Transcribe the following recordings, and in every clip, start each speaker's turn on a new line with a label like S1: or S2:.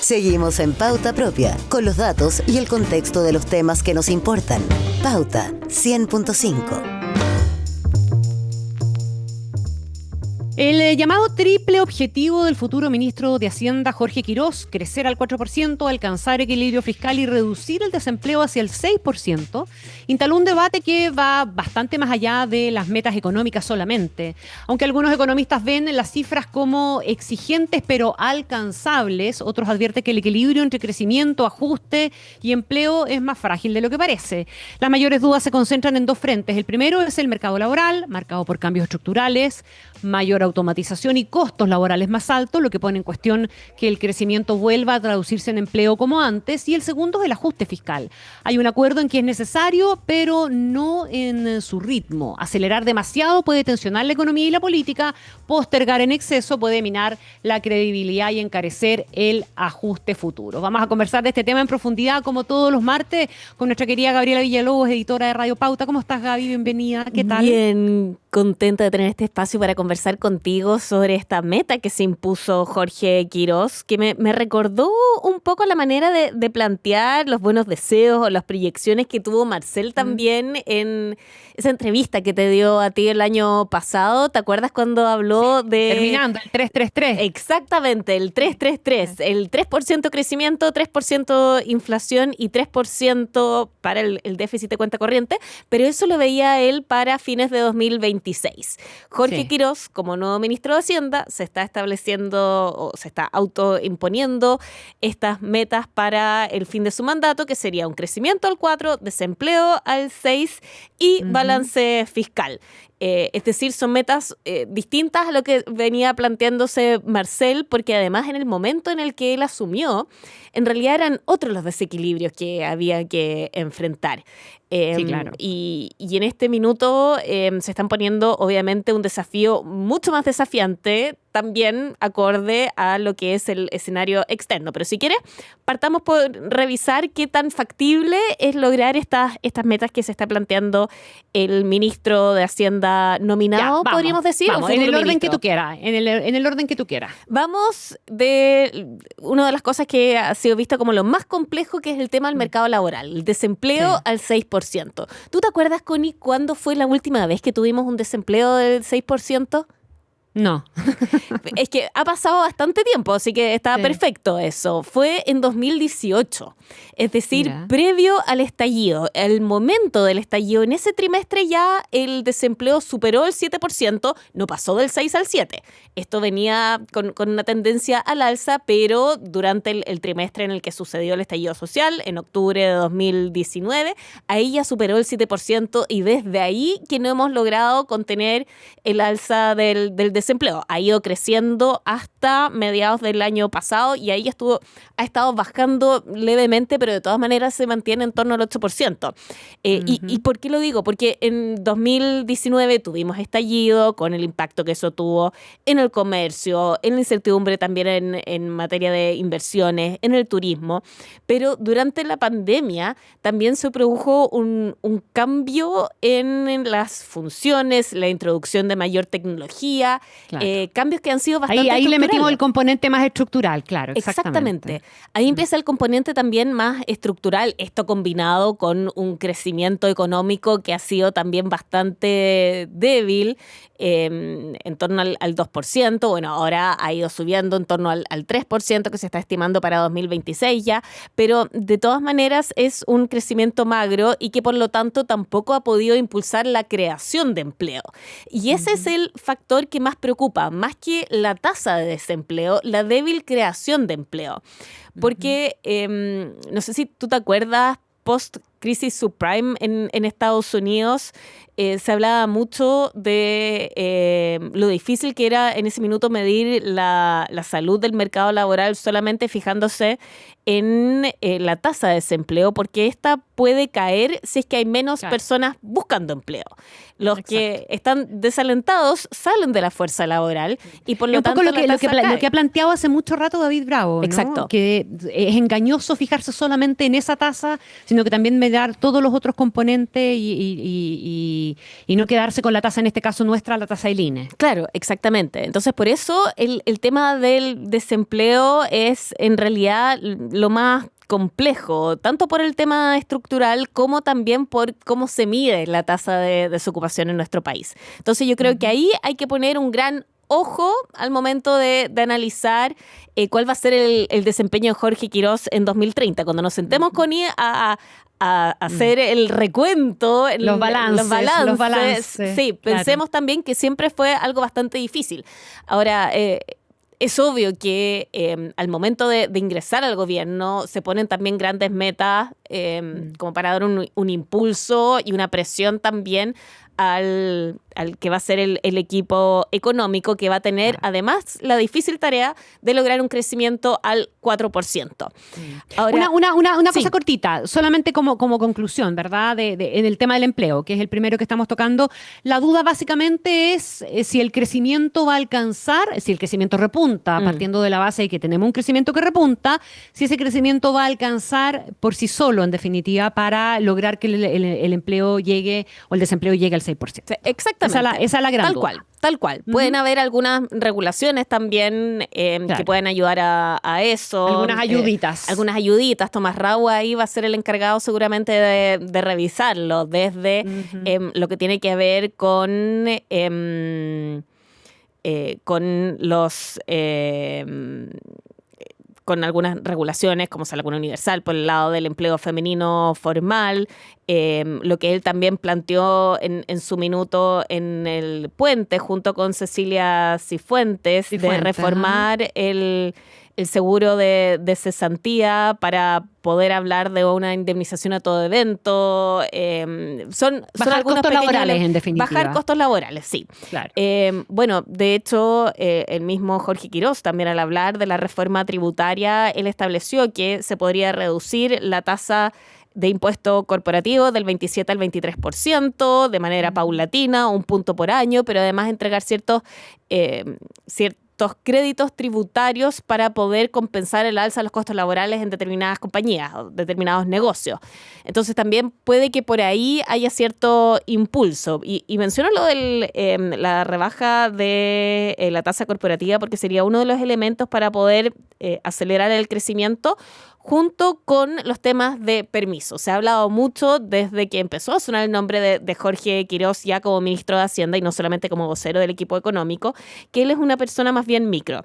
S1: Seguimos en Pauta Propia, con los datos y el contexto de los temas que nos importan. Pauta 100.5.
S2: El llamado triple objetivo del futuro ministro de Hacienda, Jorge Quirós, crecer al 4%, alcanzar equilibrio fiscal y reducir el desempleo hacia el 6%, instaló un debate que va bastante más allá de las metas económicas solamente. Aunque algunos economistas ven las cifras como exigentes pero alcanzables, otros advierten que el equilibrio entre crecimiento, ajuste y empleo es más frágil de lo que parece. Las mayores dudas se concentran en dos frentes. El primero es el mercado laboral, marcado por cambios estructurales, mayor automatización y costos laborales más altos, lo que pone en cuestión que el crecimiento vuelva a traducirse en empleo como antes. Y el segundo es el ajuste fiscal. Hay un acuerdo en que es necesario, pero no en su ritmo. Acelerar demasiado puede tensionar la economía y la política, postergar en exceso puede minar la credibilidad y encarecer el ajuste futuro. Vamos a conversar de este tema en profundidad, como todos los martes, con nuestra querida Gabriela Villalobos, editora de Radio Pauta. ¿Cómo estás, Gaby? Bienvenida. ¿Qué tal?
S3: Bien, contenta de tener este espacio para conversar contigo sobre esta meta que se impuso Jorge Quirós, que me recordó un poco la manera de plantear los buenos deseos o las proyecciones que tuvo Marcel también en esa entrevista que te dio a ti el año pasado. ¿Te acuerdas cuando habló de...
S2: Terminando, el 333.
S3: Exactamente, el 333, el 3% crecimiento, 3% inflación y 3% para el déficit de cuenta corriente, pero eso lo veía él para fines de 2026. Jorge Quirós, como nuevo ministro de Hacienda, se está estableciendo o se está autoimponiendo estas metas para el fin de su mandato, que sería un crecimiento al 4%, desempleo al 6% y balance fiscal. Es decir, son metas distintas a lo que venía planteándose Marcel, porque además en el momento en el que él asumió, en realidad eran otros los desequilibrios que había que enfrentar.
S2: Sí, claro.
S3: Y en este minuto se están poniendo obviamente un desafío mucho más desafiante, también acorde a lo que es el escenario externo. Pero si quieres, partamos por revisar qué tan factible es lograr estas metas que se está planteando el ministro de Hacienda nominado,
S2: ya,
S3: podríamos decir.
S2: Vamos, en el orden que tú quieras. En el orden que tú quieras.
S3: Vamos de una de las cosas que ha sido vista como lo más complejo, que es el tema del mercado laboral, el desempleo al 6%. ¿Tú te acuerdas, Connie, cuándo fue la última vez que tuvimos un desempleo del 6%?
S2: No.
S3: Es que ha pasado bastante tiempo, así que está perfecto eso. Fue en 2018, es decir, previo al estallido. El momento del estallido, en ese trimestre ya el desempleo superó el 7%, no pasó del 6 al 7. Esto venía con una tendencia al alza, pero durante el trimestre en el que sucedió el estallido social, en octubre de 2019, ahí ya superó el 7% y desde ahí que no hemos logrado contener el alza del desempleo. Ha ido creciendo hasta mediados del año pasado y ahí ha estado bajando levemente, pero de todas maneras se mantiene en torno al 8%. ¿Y por qué lo digo? Porque en 2019 tuvimos estallido con el impacto que eso tuvo en el comercio, en la incertidumbre también en materia de inversiones, en el turismo, pero durante la pandemia también se produjo un cambio en las funciones, la introducción de mayor tecnología. Claro. Cambios que han sido bastante
S2: ahí le metimos el componente más estructural, claro,
S3: exactamente. Ahí empieza el componente también más estructural, esto combinado con un crecimiento económico que ha sido también bastante débil, en torno al 2%, bueno, ahora ha ido subiendo en torno al 3% que se está estimando para 2026 ya, pero de todas maneras es un crecimiento magro y que por lo tanto tampoco ha podido impulsar la creación de empleo. Y ese es el factor que más preocupa, más que la tasa de desempleo, la débil creación de empleo. Porque, no sé si tú te acuerdas, post-crisis subprime en Estados Unidos, se hablaba mucho de lo difícil que era en ese minuto medir la salud del mercado laboral solamente fijándose en la tasa de desempleo, porque esta puede caer si es que hay menos personas buscando empleo. Los que están desalentados salen de la fuerza laboral y por lo tanto
S2: lo que ha planteado hace mucho rato David Bravo, ¿no?
S3: Exacto.
S2: Que es engañoso fijarse solamente en esa tasa, sino que también mirar todos los otros componentes y y no quedarse con la tasa, en este caso nuestra, la tasa del INE.
S3: Claro, exactamente. Entonces, por eso el tema del desempleo es en realidad lo más complejo, tanto por el tema estructural como también por cómo se mide la tasa de desocupación en nuestro país. Entonces, yo creo que ahí hay que poner un gran ojo al momento de analizar cuál va a ser el desempeño de Jorge Quirós en 2030, cuando nos sentemos con él a hacer el recuento,
S2: los balances.
S3: Sí, pensemos también que siempre fue algo bastante difícil. Ahora, es obvio que al momento de ingresar al gobierno se ponen también grandes metas como para dar un impulso y una presión también al que va a ser el equipo económico, que va a tener además la difícil tarea de lograr un crecimiento al 4%.
S2: Ahora, una cosa cortita, solamente como conclusión, ¿verdad? En el tema del empleo, que es el primero que estamos tocando. La duda básicamente es si el crecimiento va a alcanzar, si el crecimiento repunta, partiendo de la base de que tenemos un crecimiento que repunta, si ese crecimiento va a alcanzar por sí solo, en definitiva, para lograr que el empleo llegue o el desempleo llegue al 6%.
S3: Sí, exactamente.
S2: Esa es la gran duda.
S3: Tal cual. Pueden haber algunas regulaciones también que pueden ayudar a eso.
S2: Algunas ayuditas.
S3: Tomás Raúa ahí va a ser el encargado seguramente de revisarlo desde lo que tiene que ver con los... con algunas regulaciones, como la vacuna universal por el lado del empleo femenino formal, lo que él también planteó en su minuto en el puente, junto con Cecilia Cifuentes, de reformar el seguro de cesantía para poder hablar de una indemnización a todo evento. Son
S2: bajar costos laborales, en definitiva.
S3: Bajar costos laborales, sí.
S2: Claro.
S3: Bueno, de hecho, el mismo Jorge Quirós, también al hablar de la reforma tributaria, él estableció que se podría reducir la tasa de impuesto corporativo del 27 al 23%, de manera paulatina, 1 punto por año, pero además entregar ciertos créditos tributarios para poder compensar el alza de los costos laborales en determinadas compañías o determinados negocios. Entonces también puede que por ahí haya cierto impulso. Y menciono lo de la rebaja de la tasa corporativa porque sería uno de los elementos para poder acelerar el crecimiento, junto con los temas de permiso. Se ha hablado mucho desde que empezó a sonar el nombre de Jorge Quirós ya como ministro de Hacienda y no solamente como vocero del equipo económico, que él es una persona más bien micro.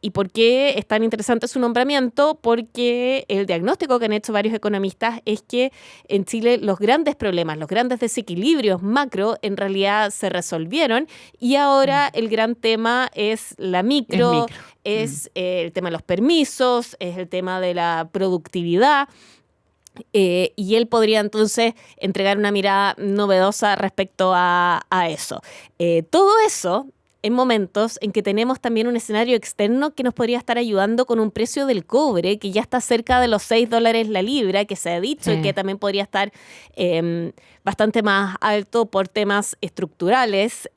S3: ¿Y por qué es tan interesante su nombramiento? Porque el diagnóstico que han hecho varios economistas es que en Chile los grandes problemas, los grandes desequilibrios macro en realidad se resolvieron y ahora el gran tema es la micro. Es el tema de los permisos, es el tema de la productividad. Y él podría entonces entregar una mirada novedosa respecto a eso. Todo eso en momentos en que tenemos también un escenario externo que nos podría estar ayudando con un precio del cobre que ya está cerca de los $6 la libra, que se ha dicho y que también podría estar bastante más alto por temas estructurales.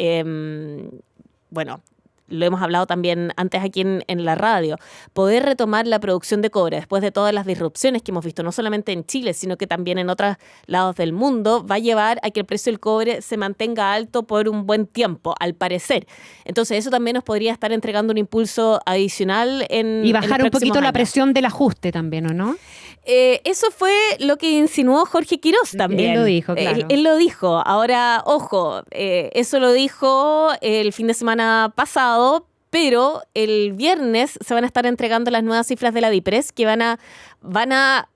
S3: Bueno, lo hemos hablado también antes aquí en la radio, poder retomar la producción de cobre después de todas las disrupciones que hemos visto, no solamente en Chile, sino que también en otros lados del mundo, va a llevar a que el precio del cobre se mantenga alto por un buen tiempo, al parecer. Entonces, eso también nos podría estar entregando un impulso adicional
S2: y bajar un poquito la presión del ajuste también, ¿o no?
S3: Eso fue lo que insinuó Jorge Quirós también.
S2: Él lo dijo, claro.
S3: Él lo dijo. Ahora, ojo, eso lo dijo el fin de semana pasado, pero el viernes se van a estar entregando las nuevas cifras de la DIPRES que van a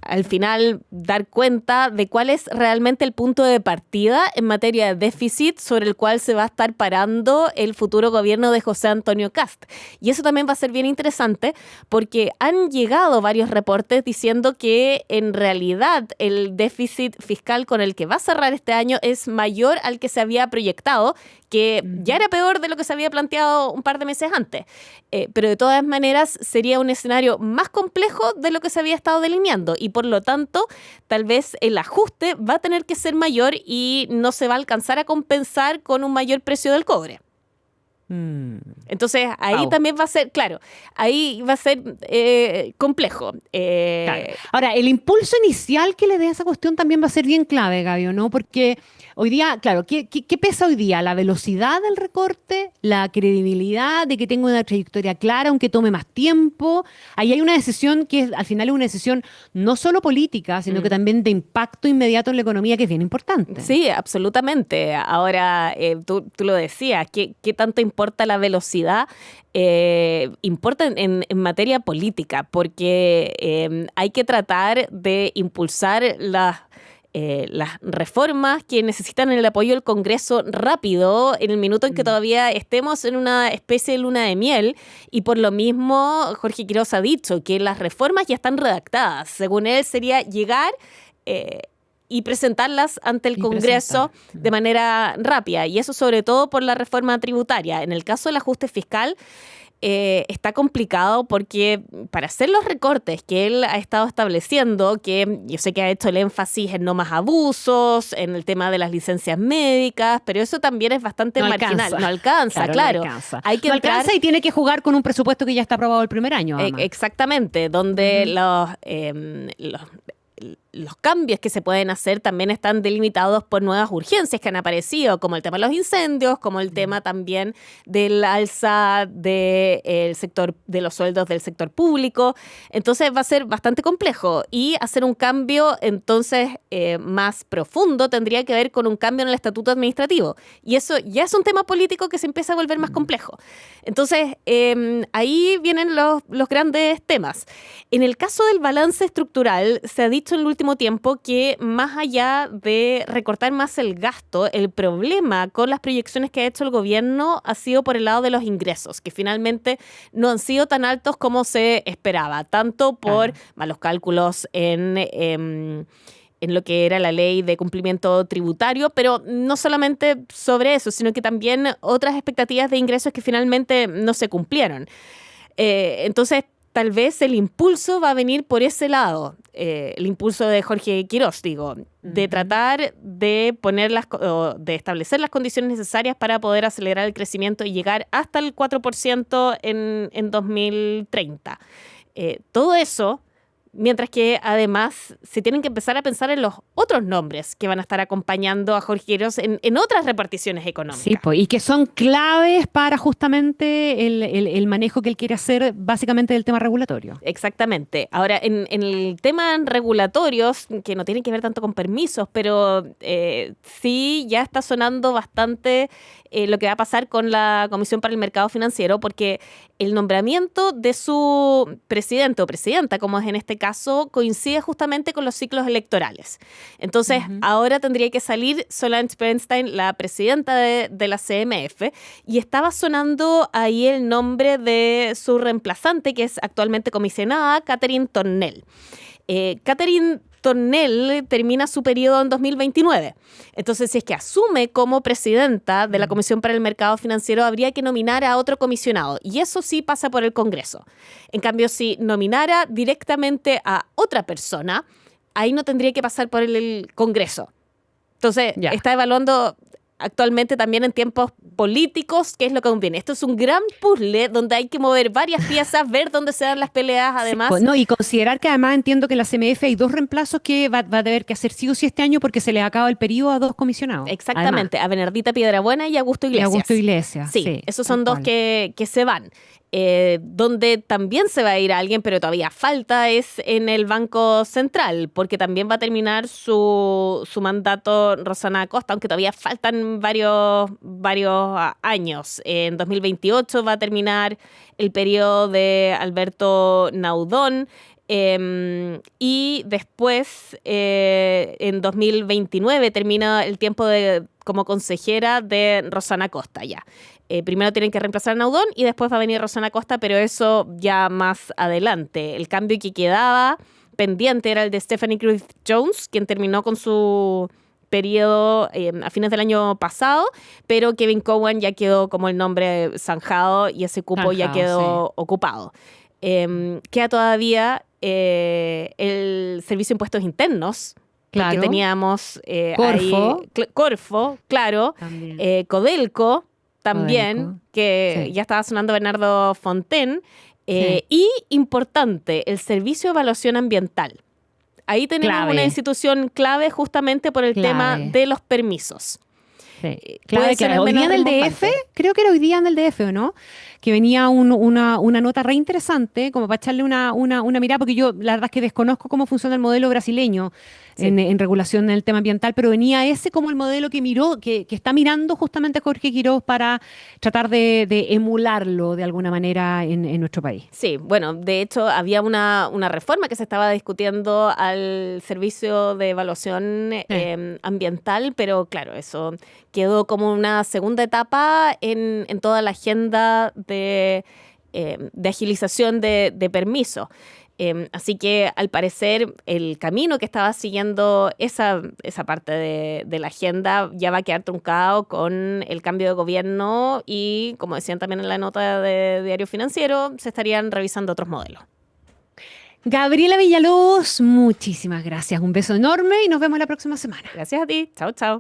S3: al final dar cuenta de cuál es realmente el punto de partida en materia de déficit sobre el cual se va a estar parando el futuro gobierno de José Antonio Kast. Y eso también va a ser bien interesante porque han llegado varios reportes diciendo que en realidad el déficit fiscal con el que va a cerrar este año es mayor al que se había proyectado, que ya era peor de lo que se había planteado un par de meses antes. Pero de todas maneras sería un escenario más complejo de lo que se había estado delineando y por lo tanto tal vez el ajuste va a tener que ser mayor y no se va a alcanzar a compensar con un mayor precio del cobre. Entonces ahí también va a ser, claro, ahí va a ser complejo.
S2: Claro. Ahora, el impulso inicial que le dé a esa cuestión también va a ser bien clave, Gabio, ¿no? Porque hoy día, claro, ¿qué pesa hoy día? La velocidad del recorte, la credibilidad de que tenga una trayectoria clara, aunque tome más tiempo. Ahí hay una decisión que al final es una decisión no solo política, sino que también de impacto inmediato en la economía, que es bien importante.
S3: Sí, absolutamente. Ahora, tú lo decías, ¿qué tanto importa la velocidad? Importa en materia política, porque hay que tratar de impulsar las reformas que necesitan el apoyo del Congreso rápido, en el minuto en que todavía estemos en una especie de luna de miel, y por lo mismo Jorge Quiroz ha dicho que las reformas ya están redactadas. Según él, sería llegar y presentarlas ante el Congreso de manera rápida, y eso sobre todo por la reforma tributaria. En el caso del ajuste fiscal, está complicado porque para hacer los recortes que él ha estado estableciendo, que yo sé que ha hecho el énfasis en no más abusos, en el tema de las licencias médicas, pero eso también es bastante marginal. No alcanza, claro.
S2: No alcanza. Hay que alcanza y tiene que jugar con un presupuesto que ya está aprobado el primer año.
S3: Exactamente, donde los cambios que se pueden hacer también están delimitados por nuevas urgencias que han aparecido, como el tema de los incendios, como el tema también del alza del sector de los sueldos del sector público. Entonces va a ser bastante complejo, y hacer un cambio entonces más profundo tendría que ver con un cambio en el estatuto administrativo, y eso ya es un tema político que se empieza a volver más complejo. Entonces ahí vienen los grandes temas. En el caso del balance estructural, se ha dicho en el último tiempo que más allá de recortar más el gasto, el problema con las proyecciones que ha hecho el gobierno ha sido por el lado de los ingresos, que finalmente no han sido tan altos como se esperaba, tanto por malos cálculos en lo que era la ley de cumplimiento tributario, pero no solamente sobre eso, sino que también otras expectativas de ingresos que finalmente no se cumplieron. Entonces, tal vez el impulso va a venir por ese lado, el impulso de Jorge Quiroz, de tratar de de establecer las condiciones necesarias para poder acelerar el crecimiento y llegar hasta el 4% en 2030. Todo eso, mientras que además se tienen que empezar a pensar en los otros nombres que van a estar acompañando a Jorge Quiroz en otras reparticiones económicas.
S2: Sí, y que son claves para justamente el manejo que él quiere hacer básicamente del tema regulatorio.
S3: Exactamente. Ahora, en el tema regulatorios, que no tienen que ver tanto con permisos, pero sí ya está sonando bastante lo que va a pasar con la Comisión para el Mercado Financiero, porque el nombramiento de su presidente o presidenta, como es en este caso, coincide justamente con los ciclos electorales. Entonces, ahora tendría que salir Solange Bernstein, la presidenta de la CMF, y estaba sonando ahí el nombre de su reemplazante, que es actualmente comisionada, Catherine Tornell. Catherine Tornell termina su periodo en 2029. Entonces, si es que asume como presidenta de la Comisión para el Mercado Financiero, habría que nominar a otro comisionado. Y eso sí pasa por el Congreso. En cambio, si nominara directamente a otra persona, ahí no tendría que pasar por el Congreso. Entonces, está evaluando actualmente también en tiempos políticos qué es lo que conviene. Esto es un gran puzzle donde hay que mover varias piezas, ver dónde se dan las peleas, además.
S2: Sí, y considerar que además entiendo que en la CMF hay 2 reemplazos que va a tener que hacer sí o sí este año porque se le acaba el periodo a 2 comisionados.
S3: Exactamente, además, a Bernardita Piedrabuena y Augusto Iglesias. Sí, esos son 2 que se van. Donde también se va a ir alguien, pero todavía falta, es en el Banco Central, porque también va a terminar su mandato Rosana Acosta, aunque todavía faltan varios años. En 2028 va a terminar el periodo de Alberto Naudón, y después en 2029 termina el tiempo como consejera de Rosana Acosta ya. Primero tienen que reemplazar a Naudón y después va a venir Rosana Acosta, pero eso ya más adelante. El cambio que quedaba pendiente era el de Stephanie Cruz Jones, quien terminó con su periodo a fines del año pasado, pero Kevin Cowan ya quedó como el nombre zanjado y ese cupo ya quedó ocupado. Queda todavía el Servicio de Impuestos Internos, que teníamos
S2: Corfo.
S3: ahí, Corfo, claro, Codelco también, que ya estaba sonando Bernardo Fontaine. Y importante, el Servicio de Evaluación Ambiental. Ahí tenemos una institución clave justamente por el tema de los permisos.
S2: Sí. Claro, hoy día en el DF, creo que era hoy día en el DF, ¿o no? Que venía una nota re interesante, como para echarle una mirada, porque yo la verdad es que desconozco cómo funciona el modelo brasileño en regulación del tema ambiental, pero venía ese como el modelo que miró, que está mirando justamente Jorge Quiroz para tratar de emularlo de alguna manera en nuestro país.
S3: Sí, bueno, de hecho había una reforma que se estaba discutiendo al Servicio de Evaluación Ambiental, pero claro, eso quedó como una segunda etapa en toda la agenda de agilización de permiso. Así que, al parecer, el camino que estaba siguiendo esa parte de la agenda ya va a quedar truncado con el cambio de gobierno y, como decían también en la nota de Diario Financiero, se estarían revisando otros modelos.
S2: Gabriela Villalobos, muchísimas gracias. Un beso enorme y nos vemos la próxima semana.
S3: Gracias a ti. Chao, chao.